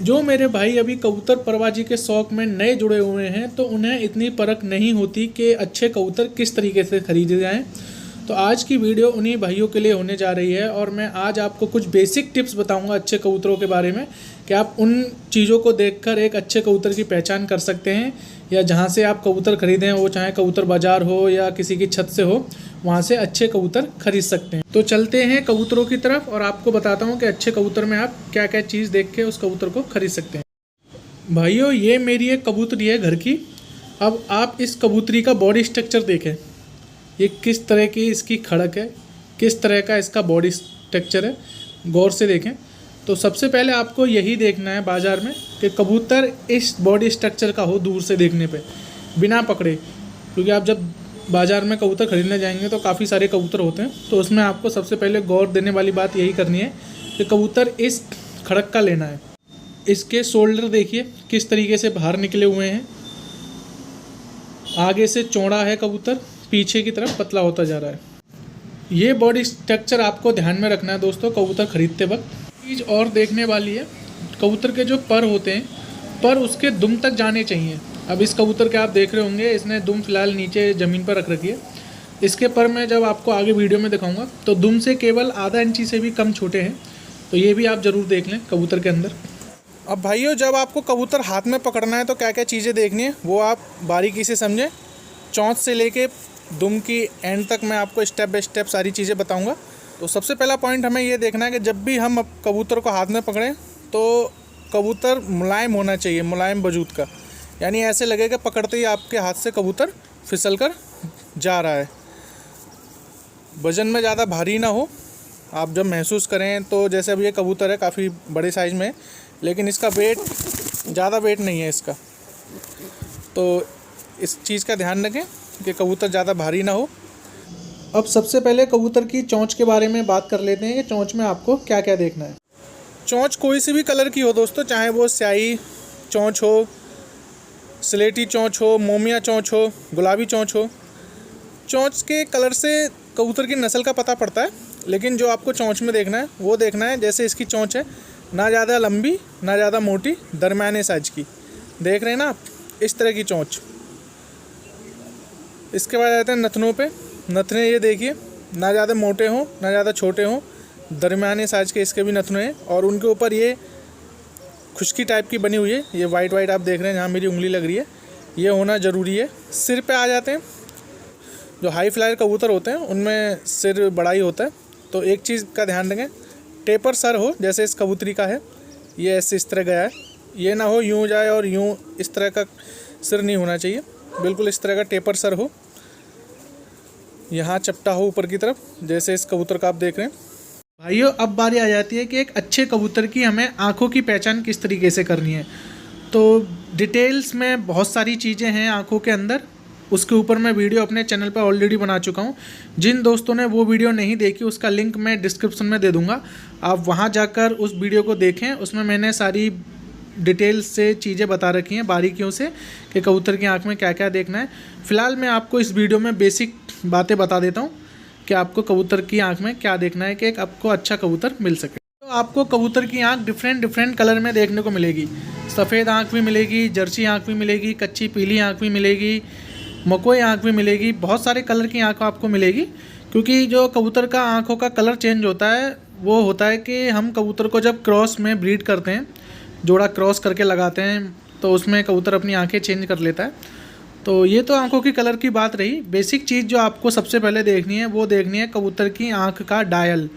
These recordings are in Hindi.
जो मेरे भाई अभी कबूतर परवाजी के शौक़ में नए जुड़े हुए हैं तो उन्हें इतनी परख नहीं होती कि अच्छे कबूतर किस तरीके से खरीदे जाएं। तो आज की वीडियो उन्हीं भाइयों के लिए होने जा रही है और मैं आज आपको कुछ बेसिक टिप्स बताऊंगा अच्छे कबूतरों के बारे में कि आप उन चीज़ों को देखकर एक अच्छे कबूतर की पहचान कर सकते हैं, या जहां से आप कबूतर खरीदें वो चाहे कबूतर बाज़ार हो या किसी की छत से हो, वहां से अच्छे कबूतर खरीद सकते हैं। तो चलते हैं कबूतरों की तरफ और आपको बताता हूं कि अच्छे कबूतर में आप क्या क्या चीज़ देख के उस कबूतर को खरीद सकते हैं। भाइयों, ये मेरी एक कबूतरी है घर की। अब आप इस कबूतरी का बॉडी स्ट्रक्चर देखें, ये किस तरह की इसकी खड़क है, किस तरह का इसका बॉडी स्ट्रक्चर है, गौर से देखें। तो सबसे पहले आपको यही देखना है बाज़ार में कि कबूतर इस बॉडी स्ट्रक्चर का हो दूर से देखने पे, बिना पकड़े। क्योंकि आप जब बाज़ार में कबूतर खरीदने जाएंगे तो काफ़ी सारे कबूतर होते हैं, तो उसमें आपको सबसे पहले गौर देने वाली बात यही करनी है कि कबूतर इस खड़क का लेना है। इसके शोल्डर देखिए किस तरीके से बाहर निकले हुए हैं, आगे से चौड़ा है कबूतर, पीछे की तरफ पतला होता जा रहा है। ये बॉडी स्ट्रक्चर आपको ध्यान में रखना है दोस्तों कबूतर खरीदते वक्त। चीज़ और देखने वाली है, कबूतर के जो पर होते हैं, पर उसके दुम तक जाने चाहिए। अब इस कबूतर के आप देख रहे होंगे इसने दुम फिलहाल नीचे ज़मीन पर रख रखी है। इसके पर मैं जब आपको आगे वीडियो में दिखाऊंगा तो दुम से केवल आधा इंची से भी कम छोटे हैं, तो ये भी आप ज़रूर देख लें कबूतर के अंदर। अब भाइयों, जब आपको कबूतर हाथ में पकड़ना है तो क्या क्या चीज़ें देखनी है वो आप बारीकी से समझें। चोंच से लेके दुम की एंड तक मैं आपको स्टेप बाय स्टेप सारी चीज़ें बताऊंगा। तो सबसे पहला पॉइंट हमें ये देखना है कि जब भी हम कबूतर को हाथ में पकड़ें तो कबूतर मुलायम होना चाहिए, मुलायम वजूद का। यानी ऐसे लगेगा पकड़ते ही आपके हाथ से कबूतर फिसल कर जा रहा है। वज़न में ज़्यादा भारी ना हो। आप जब महसूस करें तो जैसे अब ये कबूतर है काफ़ी बड़े साइज़ में, लेकिन इसका वेट ज़्यादा वेट नहीं है इसका, तो इस चीज़ का ध्यान रखें कि कबूतर ज़्यादा भारी ना हो। अब सबसे पहले कबूतर की चोंच के बारे में बात कर लेते हैं कि चोंच में आपको क्या क्या देखना है। चोंच कोई सी भी कलर की हो दोस्तों, चाहे वो स्याही चोंच हो, स्लेटी चोंच हो, मोमिया चोंच हो, गुलाबी चोंच हो। चोंच के कलर से कबूतर की नस्ल का पता पड़ता है, लेकिन जो आपको चोंच में देखना है वो देखना है जैसे इसकी चोंच है, ना ज़्यादा लंबी ना ज़्यादा मोटी, दरमियाने साइज की। देख रहे हैं ना आप, इस तरह की चोंच। इसके बाद आते हैं नथनों पे। नथने ये देखिए, ना ज़्यादा मोटे हों ना ज़्यादा छोटे हों, दरमियाने साइज़ के इसके भी नथने हैं। और उनके ऊपर ये खुश्की टाइप की बनी हुई है, ये वाइट वाइट आप देख रहे हैं जहाँ मेरी उंगली लग रही है, ये होना ज़रूरी है। सिर पे आ जाते हैं, जो हाई फ्लायर कबूतर होते हैं उनमें सिर बड़ा ही होता है, तो एक चीज़ का ध्यान रखें, टेपर सर हो जैसे इस कबूतरी का है, ये ऐसे इस तरह गया है। ये ना हो यूँ जाए और यूँ, इस तरह का सिर नहीं होना चाहिए, बिल्कुल इस तरह का टेपर सर हो, यहाँ चपटा हो ऊपर की तरफ, जैसे इस कबूतर का आप देख रहे हैं। भाइयों, अब बारी आ जाती है कि एक अच्छे कबूतर की हमें आँखों की पहचान किस तरीके से करनी है। तो डिटेल्स में बहुत सारी चीज़ें हैं आँखों के अंदर, उसके ऊपर मैं वीडियो अपने चैनल पर ऑलरेडी बना चुका हूँ। जिन दोस्तों ने वो वीडियो नहीं देखी उसका लिंक मैं डिस्क्रिप्शन में दे दूँगा, आप वहाँ जाकर उस वीडियो को देखें। उसमें मैंने सारी डिटेल्स से चीज़ें बता रखी हैं बारीकियों से कि कबूतर की आँख में क्या क्या देखना है। फ़िलहाल मैं आपको इस वीडियो में बेसिक बातें बता देता हूँ कि आपको कबूतर की आँख में क्या देखना है कि एक आपको अच्छा कबूतर मिल सके। तो आपको कबूतर की आँख डिफरेंट कलर में देखने को मिलेगी। सफ़ेद आँख भी मिलेगी, जर्सी आँख भी मिलेगी, कच्ची पीली आँख भी मिलेगी, मकोई आँख भी मिलेगी, बहुत सारे कलर की आँख आपको मिलेगी। क्योंकि जो कबूतर का आँखों का कलर चेंज होता है वो होता है कि हम कबूतर को जब क्रॉस में ब्रीड करते हैं, जोड़ा क्रॉस करके लगाते हैं, तो उसमें कबूतर अपनी आँखें चेंज कर लेता है। तो ये तो आंखों की कलर की बात रही। बेसिक चीज़ जो आपको सबसे पहले देखनी है वो देखनी है कबूतर की आंख का डायल।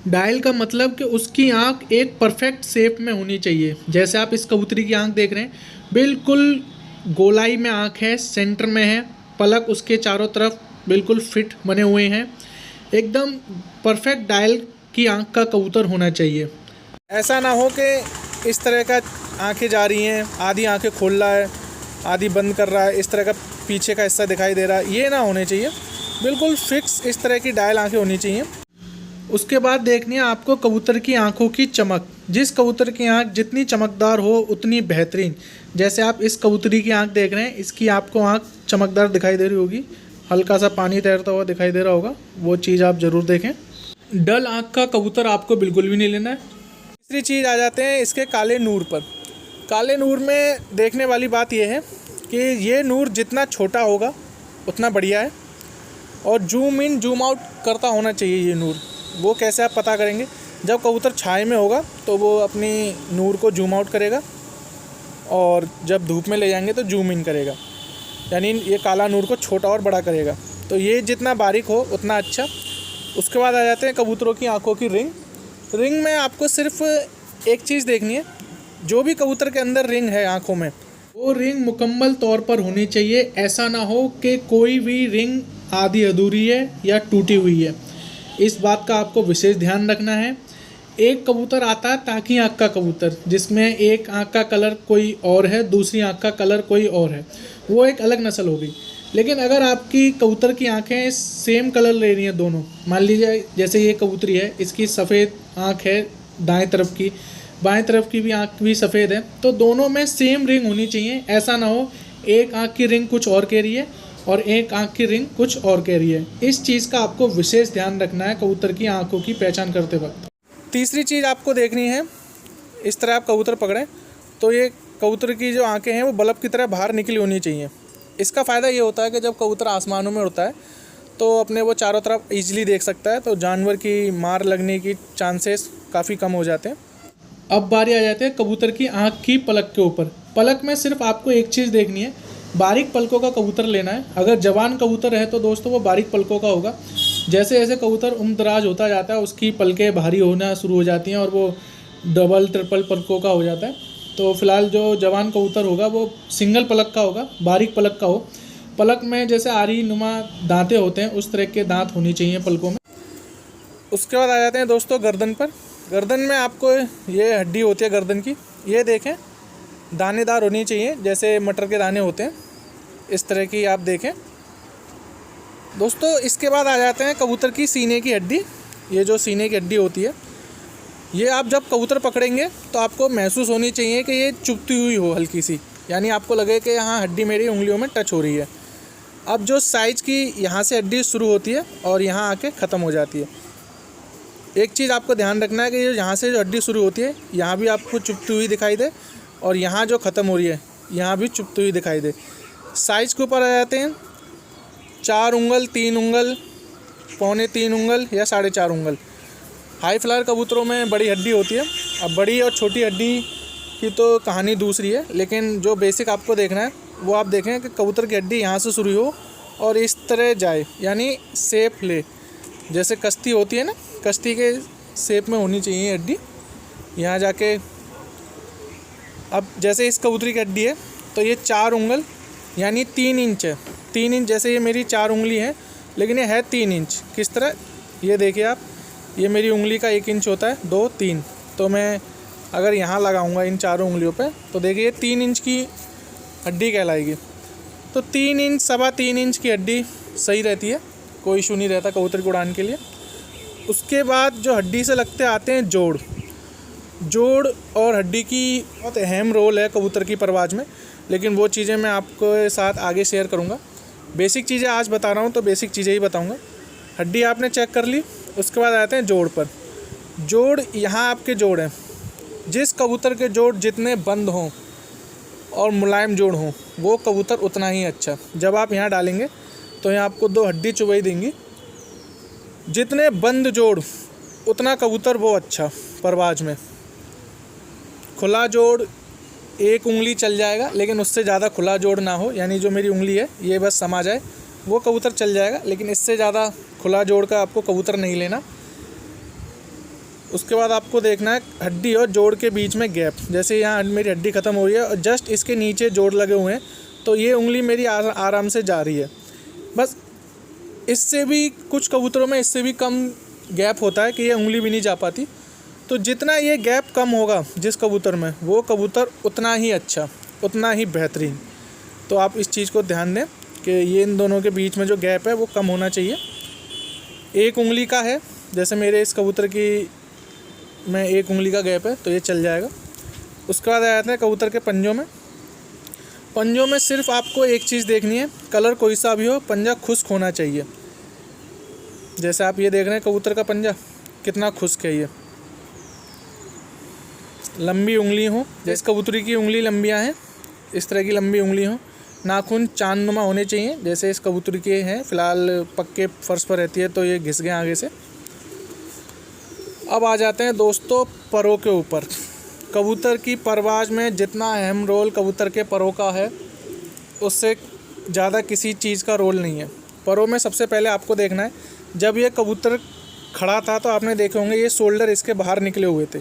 डायल का मतलब कि उसकी आंख एक परफेक्ट शेप में होनी चाहिए। जैसे आप इस कबूतरी की आंख देख रहे हैं, बिल्कुल गोलाई में आंख है, सेंटर में है, पलक उसके चारों तरफ बिल्कुल फिट बने हुए हैं, एकदम परफेक्ट डायल की आंख का कबूतर होना चाहिए। ऐसा ना हो कि इस तरह का आंखें जा रही हैं, आधी आंखें खोल रहा है, आधी बंद कर रहा है, इस तरह का पीछे का हिस्सा दिखाई दे रहा है, ये ना होने चाहिए। बिल्कुल फिक्स इस तरह की डायल आंखें होनी चाहिए। उसके बाद देखनी है आपको कबूतर की आंखों की चमक। जिस कबूतर की आंख जितनी चमकदार हो उतनी बेहतरीन। जैसे आप इस कबूतरी की आंख देख रहे हैं, इसकी आपको आंख चमकदार दिखाई दे रही होगी, हल्का सा पानी तैरता हुआ दिखाई दे रहा होगा, वो चीज़ आप ज़रूर देखें। डल आंख का कबूतर आपको बिल्कुल भी नहीं लेना है। तीसरी चीज़ आ जाते हैं इसके काले नूर पर। काले नूर में देखने वाली बात यह है कि ये नूर जितना छोटा होगा उतना बढ़िया है, और जूम इन जूम आउट करता होना चाहिए ये नूर। वो कैसे आप पता करेंगे, जब कबूतर छाए में होगा तो वो अपनी नूर को जूम आउट करेगा, और जब धूप में ले जाएंगे तो जूम इन करेगा, यानी ये काला नूर को छोटा और बड़ा करेगा। तो ये जितना बारीक हो उतना अच्छा। उसके बाद आ जाते हैं कबूतरों की आँखों की रिंग। रिंग में आपको सिर्फ एक चीज़ देखनी है, जो भी कबूतर के अंदर रिंग है आँखों में, वो रिंग मुकम्मल तौर पर होनी चाहिए। ऐसा ना हो कि कोई भी रिंग आधी अधूरी है या टूटी हुई है। इस बात का आपको विशेष ध्यान रखना है। एक कबूतर आता है ताकि आँख का कबूतर, जिसमें एक आँख का कलर कोई और है, दूसरी आँख का कलर कोई और है, वो एक अलग नस्ल हो गई। लेकिन अगर आपकी कबूतर की आँखें सेम कलर ले रही हैं दोनों, मान लीजिए जैसे ये कबूतरी है, इसकी सफ़ेद आँख है दाएं तरफ की, बाएं तरफ की भी आँख भी सफ़ेद है, तो दोनों में सेम रिंग होनी चाहिए। ऐसा ना हो एक आँख की रिंग कुछ और कह रही है और एक आँख की रिंग कुछ और कह रही है। इस चीज़ का आपको विशेष ध्यान रखना है कबूतर की आँखों की पहचान करते वक्त। तीसरी चीज़ आपको देखनी है, इस तरह आप कबूतर पकड़ें तो ये कबूतर की जो आँखें हैं वो बल्ब की तरह बाहर निकली होनी चाहिए। इसका फ़ायदा ये होता है कि जब कबूतर आसमानों में उड़ता है तो अपने वो चारों तरफ ईजिली देख सकता है, तो जानवर की मार लगने की चांसेस काफ़ी कम हो जाते हैं। अब बारी आ जाती है कबूतर की आँख की पलक के ऊपर। पलक में सिर्फ आपको एक चीज़ देखनी है, बारीक पलकों का कबूतर लेना है। अगर जवान कबूतर है तो दोस्तों वो बारीक पलकों का होगा। जैसे जैसे कबूतर उम्रदराज होता जाता है उसकी पलकें भारी होना शुरू हो जाती हैं और वो डबल ट्रिपल पलकों का हो जाता है। तो फिलहाल जो जवान कबूतर होगा वो सिंगल पलक का होगा, बारीक पलक का हो। पलक में जैसे आरी नुमा दांतें होते हैं उस तरह के दांत होनी चाहिए पलकों में। उसके बाद आ जाते हैं दोस्तों गर्दन पर। गर्दन में आपको ये हड्डी होती है गर्दन की, ये देखें दानेदार होनी चाहिए, जैसे मटर के दाने होते हैं इस तरह की आप देखें दोस्तों। इसके बाद आ जाते हैं कबूतर की सीने की हड्डी। ये जो सीने की हड्डी होती है, ये आप जब कबूतर पकड़ेंगे तो आपको महसूस होनी चाहिए कि ये चुभती हुई हो हल्की सी, यानी आपको लगे कि यहाँ हड्डी मेरी उंगलियों में टच हो रही है। अब जो साइज़ की यहाँ से हड्डी शुरू होती है और यहाँ आके ख़त्म हो जाती है। एक चीज़ आपको ध्यान रखना है कि यहाँ से जो हड्डी शुरू होती है यहाँ भी आपको चुभती हुई दिखाई दे, और यहाँ जो ख़त्म हो रही है यहाँ भी चुभती हुई दिखाई दे। साइज़ के ऊपर आ जाते हैं 4 उंगल, 3 उंगल, पौने 3 उंगल या 4.5 उंगल। हाई फ्लायर कबूतरों में बड़ी हड्डी होती है। अब बड़ी और छोटी हड्डी की तो कहानी दूसरी है, लेकिन जो बेसिक आपको देखना है वो आप देखें कि कबूतर की हड्डी यहाँ से शुरू हो और इस तरह जाए, यानी शेप ले, जैसे कश्ती होती है ना, कश्ती के शेप में होनी चाहिए हड्डी यहाँ जाके। अब जैसे इस कबूतरी की हड्डी है तो ये 4 उंगल यानी 3 इंच है। 3 इंच, जैसे ये मेरी 4 उंगली है लेकिन ये है 3 इंच। किस तरह, ये देखिए आप, ये मेरी उंगली का 1 इंच होता है, 2, 3, तो मैं अगर यहाँ लगाऊंगा इन चारों उंगलियों पे तो देखिए 3 इंच की हड्डी कहलाएगी। तो 3 इंच, 3.25 इंच की हड्डी सही रहती है, कोई इशू नहीं रहता कबूतर की उड़ान के लिए। उसके बाद जो हड्डी से लगते आते हैं जोड़। जोड़ और हड्डी की बहुत अहम रोल है कबूतर की परवाज़ में, लेकिन वो चीज़ें मैं आपके साथ आगे शेयर करूँगा। बेसिक चीज़ें आज बता रहा हूँ तो बेसिक चीज़ें ही बताऊँगा। हड्डी आपने चेक कर ली, उसके बाद आते हैं जोड़ पर। जोड़, यहाँ आपके जोड़ हैं, जिस कबूतर के जोड़ जितने बंद हों और मुलायम जोड़ हों वो कबूतर उतना ही अच्छा। जब आप यहाँ डालेंगे तो यहाँ आपको 2 हड्डी चुभई देंगी। जितने बंद जोड़ उतना कबूतर वो अच्छा परवाज़ में। खुला जोड़ 1 उंगली चल जाएगा, लेकिन उससे ज़्यादा खुला जोड़ ना हो, यानी जो मेरी उंगली है ये बस समा जाए, वो कबूतर चल जाएगा, लेकिन इससे ज़्यादा खुला जोड़ का आपको कबूतर नहीं लेना। उसके बाद आपको देखना है हड्डी और जोड़ के बीच में गैप। जैसे यहाँ मेरी हड्डी ख़त्म हो रही है और जस्ट इसके नीचे जोड़ लगे हुए हैं, तो ये उंगली मेरी आराम से जा रही है। बस इससे भी कुछ कबूतरों में इससे भी कम गैप होता है कि ये उंगली भी नहीं जा पाती। तो जितना ये गैप कम होगा जिस कबूतर में, वो कबूतर उतना ही अच्छा, उतना ही बेहतरीन। तो आप इस चीज़ को ध्यान दें कि ये इन दोनों के बीच में जो गैप है वो कम होना चाहिए। 1 उंगली का है, जैसे मेरे इस कबूतर की में 1 उंगली का गैप है, तो ये चल जाएगा। उसके बाद आ जाते हैं कबूतर के पंजों में। पंजों में सिर्फ आपको एक चीज़ देखनी है, कलर कोई सा भी हो, पंजा खुश्क होना चाहिए। जैसे आप ये देख रहे हैं कबूतर का पंजा कितना खुश्क है, लंबी उंगली हो, जैसे कबूतरी की उंगली लंबियाँ हैं, इस तरह की लंबी उंगली हो। नाखून चांदनुमा होने चाहिए, जैसे इस कबूतरी के हैं। फ़िलहाल पक्के फर्श पर रहती है तो ये घिस गए आगे से। अब आ जाते हैं दोस्तों परों के ऊपर। कबूतर की परवाज़ में जितना अहम रोल कबूतर के परों का है, उससे ज़्यादा किसी चीज़ का रोल नहीं है। परों में सबसे पहले आपको देखना है, जब ये कबूतर खड़ा था तो आपने देखे होंगे ये शोल्डर इसके बाहर निकले हुए थे।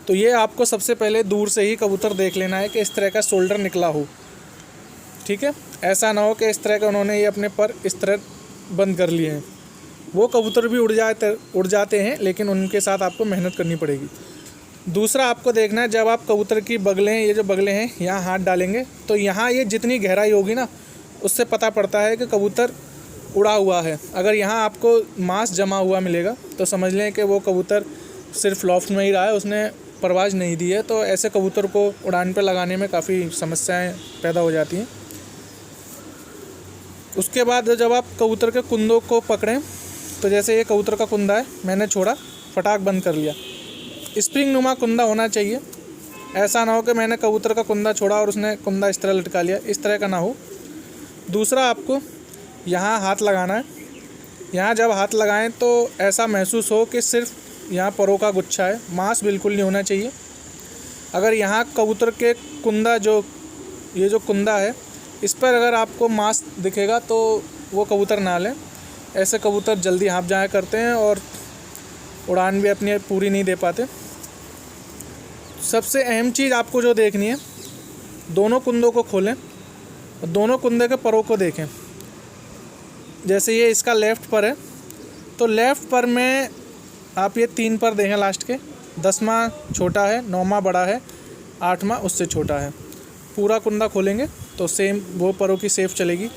तो ये आपको सबसे पहले दूर से ही कबूतर देख लेना है कि इस तरह का शोल्डर निकला हो, ठीक है। ऐसा ना हो कि इस तरह का उन्होंने ये अपने पर इस तरह बंद कर लिए हैं। वो कबूतर भी उड़ जाते हैं, लेकिन उनके साथ आपको मेहनत करनी पड़ेगी। दूसरा आपको देखना है, जब आप कबूतर की बगलें, ये जो बगलें हैं, यहाँ हाथ डालेंगे तो यहाँ ये जितनी गहराई होगी ना, उससे पता पड़ता है कि कबूतर उड़ा हुआ है। अगर यहाँ आपको मांस जमा हुआ मिलेगा तो समझ लें कि वो कबूतर सिर्फ लॉफ्ट में ही रहा है, उसने परवाज़ नहीं दी है। तो ऐसे कबूतर को उड़ान पर लगाने में काफ़ी समस्याएं पैदा हो जाती हैं। उसके बाद जब आप कबूतर के कुंदों को पकड़ें, तो जैसे ये कबूतर का कुंदा है, मैंने छोड़ा, फटाक बंद कर लिया। स्प्रिंग नुमा कुंदा होना चाहिए। ऐसा ना हो कि मैंने कबूतर का कुंदा छोड़ा और उसने कुंदा इस तरह लटका लिया, इस तरह का ना हो। दूसरा आपको यहाँ हाथ लगाना है। यहाँ जब हाथ लगाएं तो ऐसा महसूस हो कि सिर्फ यहाँ परों का गुच्छा है, मांस बिल्कुल नहीं होना चाहिए। अगर यहाँ कबूतर के कुंदा ये जो कुंदा है, इस पर अगर आपको मांस दिखेगा तो वो कबूतर ना लें। ऐसे कबूतर जल्दी हाँफ जाया करते हैं और उड़ान भी अपनी पूरी नहीं दे पाते। सबसे अहम चीज़ आपको जो देखनी है, दोनों कुंदों को खोलें और दोनों कुंदे के परों को देखें। जैसे ये इसका लेफ़्ट पर है, तो लेफ़्ट पर में आप ये 3 पर देखें लास्ट के। 10वां छोटा है, 9वां बड़ा है, 8वां उससे छोटा है। पूरा कुंदा खोलेंगे तो सेम वो परों की सेफ चलेगी।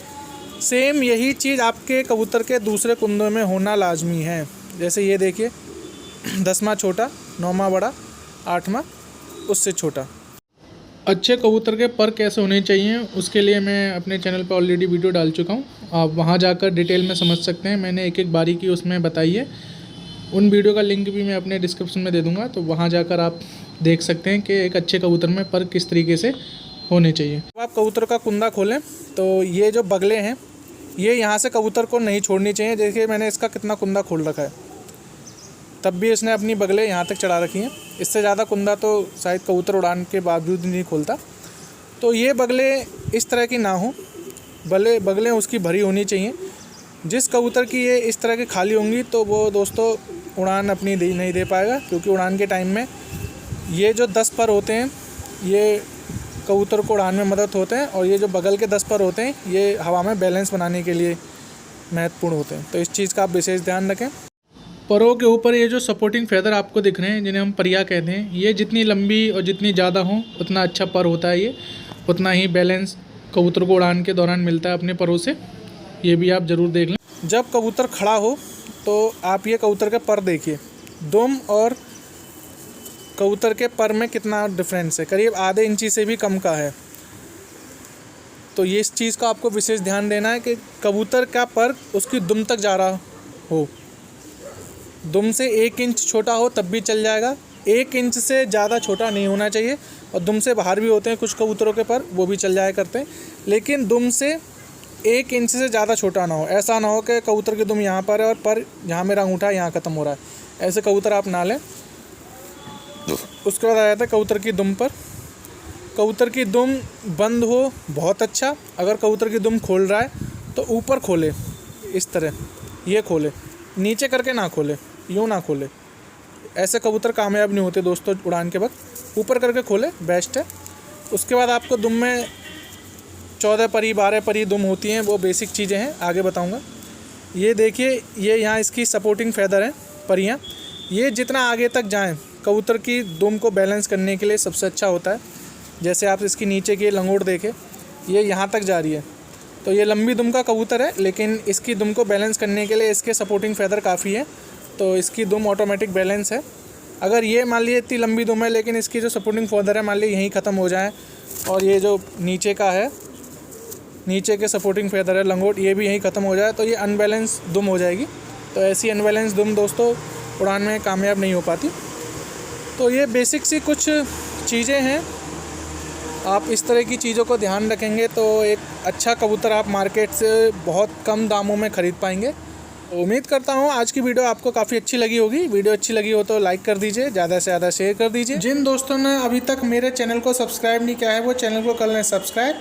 सेम यही चीज़ आपके कबूतर के दूसरे कुंदों में होना लाजमी है। जैसे ये देखिए, 10वां छोटा, 9वां बड़ा, 8वां उससे छोटा। अच्छे कबूतर के पर कैसे होने चाहिए, उसके लिए मैं अपने चैनल पर ऑलरेडी वीडियो डाल चुका हूँ। आप वहाँ जाकर डिटेल में समझ सकते हैं। मैंने एक एक बारीकी उसमें बताई है। उन वीडियो का लिंक भी मैं अपने डिस्क्रिप्शन में दे दूँगा, तो वहाँ जाकर आप देख सकते हैं कि एक अच्छे कबूतर में पर किस तरीके से होने चाहिए। जब आप कबूतर का कुंदा खोलें तो ये जो बगले हैं, ये यहाँ से कबूतर को नहीं छोड़नी चाहिए। देखिए मैंने इसका कितना कुंदा खोल रखा है, तब भी इसने अपनी बगले यहाँ तक चढ़ा रखी हैं। इससे ज़्यादा कुंदा तो शायद कबूतर उड़ान के बावजूद नहीं खोलता। तो ये बगले इस तरह की ना हो, बगलें उसकी भरी होनी चाहिए। जिस कबूतर की ये इस तरह की खाली होंगी तो वो दोस्तों उड़ान अपनी नहीं दे पाएगा, क्योंकि उड़ान के टाइम में ये जो 10 पर होते हैं ये कबूतर को उड़ान में मदद होते हैं, और ये जो बगल के 10 पर होते हैं ये हवा में बैलेंस बनाने के लिए महत्वपूर्ण होते हैं। तो इस चीज़ का आप विशेष ध्यान रखें। परों के ऊपर ये जो सपोर्टिंग फेदर आपको दिख रहे हैं, जिन्हें हम परिया कहते हैं, ये जितनी लंबी और जितनी ज़्यादा हो उतना अच्छा पर होता है। ये उतना ही बैलेंस कबूतर को उड़ान के दौरान मिलता है अपने परों से। ये भी आप ज़रूर देख लें। जब कबूतर खड़ा हो तो आप ये कबूतर के पर देखिए, दुम और कबूतर के पर में कितना डिफरेंस है, करीब आधे इंची से भी कम का है। तो ये इस चीज़ का आपको विशेष ध्यान देना है कि कबूतर का पर उसकी दुम तक जा रहा हो। दुम से 1 इंच छोटा हो तब भी चल जाएगा, 1 इंच से ज़्यादा छोटा नहीं होना चाहिए। और दुम से बाहर भी होते हैं कुछ कबूतरों के पर, वो भी चल जाया करते हैं, लेकिन दुम से 1 इंच से ज़्यादा छोटा ना हो। ऐसा ना हो कि कबूतर की दुम यहाँ पर है और पर यहाँ मेरा अंगूठा यहाँ ख़त्म हो रहा है। ऐसे कबूतर आप ना लें। उसके बाद आ जाता है कबूतर की दुम पर। कबूतर की दुम बंद हो बहुत अच्छा। अगर कबूतर की दुम खोल रहा है तो ऊपर खोले, इस तरह ये खोले, नीचे करके ना खोले, यूँ ना खोले। ऐसे कबूतर कामयाब नहीं होते दोस्तों उड़ान के वक्त। ऊपर करके खोले, बेस्ट है। उसके बाद आपको दुम में 14 परी 12 परी दुम होती हैं, वो बेसिक चीज़ें हैं, आगे बताऊंगा। ये देखिए, ये यहाँ इसकी सपोर्टिंग फेदर हैं परियाँ। ये जितना आगे तक जाएं कबूतर की दुम को बैलेंस करने के लिए सबसे अच्छा होता है। जैसे आप इसकी नीचे की लंगोट देखें, ये यहाँ तक जा रही है, तो ये लंबी दुम का कबूतर है, लेकिन इसकी दुम को बैलेंस करने के लिए इसके सपोर्टिंग फेदर काफ़ी है, तो इसकी दुम ऑटोमेटिक बैलेंस है। अगर ये मान लीजिए इतनी लंबी दुम है, लेकिन इसकी जो सपोर्टिंग फेदर है मान लीजिए यहीं ख़त्म हो जाए, और ये जो नीचे का है, नीचे के सपोर्टिंग फेदर है लंगोट, ये भी यहीं ख़त्म हो जाए, तो ये अनबैलेंस दुम हो जाएगी। तो ऐसी अनबैलेंस दुम दोस्तों उड़ान में कामयाब नहीं हो पाती। तो ये बेसिक सी कुछ चीज़ें हैं, आप इस तरह की चीज़ों को ध्यान रखेंगे तो एक अच्छा कबूतर आप मार्केट से बहुत कम दामों में ख़रीद पाएंगे। उम्मीद करता हूँ आज की वीडियो आपको काफ़ी अच्छी लगी होगी। वीडियो अच्छी लगी हो तो लाइक कर दीजिए, ज़्यादा से ज़्यादा शेयर कर दीजिए। जिन दोस्तों ने अभी तक मेरे चैनल को सब्सक्राइब नहीं किया है वो चैनल को कर लें सब्सक्राइब,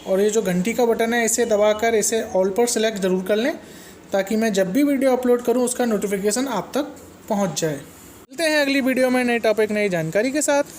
और ये जो घंटी का बटन है इसे दबाकर इसे ऑल पर सेलेक्ट ज़रूर कर लें, ताकि मैं जब भी वीडियो अपलोड करूँ उसका नोटिफिकेशन आप तक पहुँच जाए। मिलते हैं अगली वीडियो में नए टॉपिक नई जानकारी के साथ।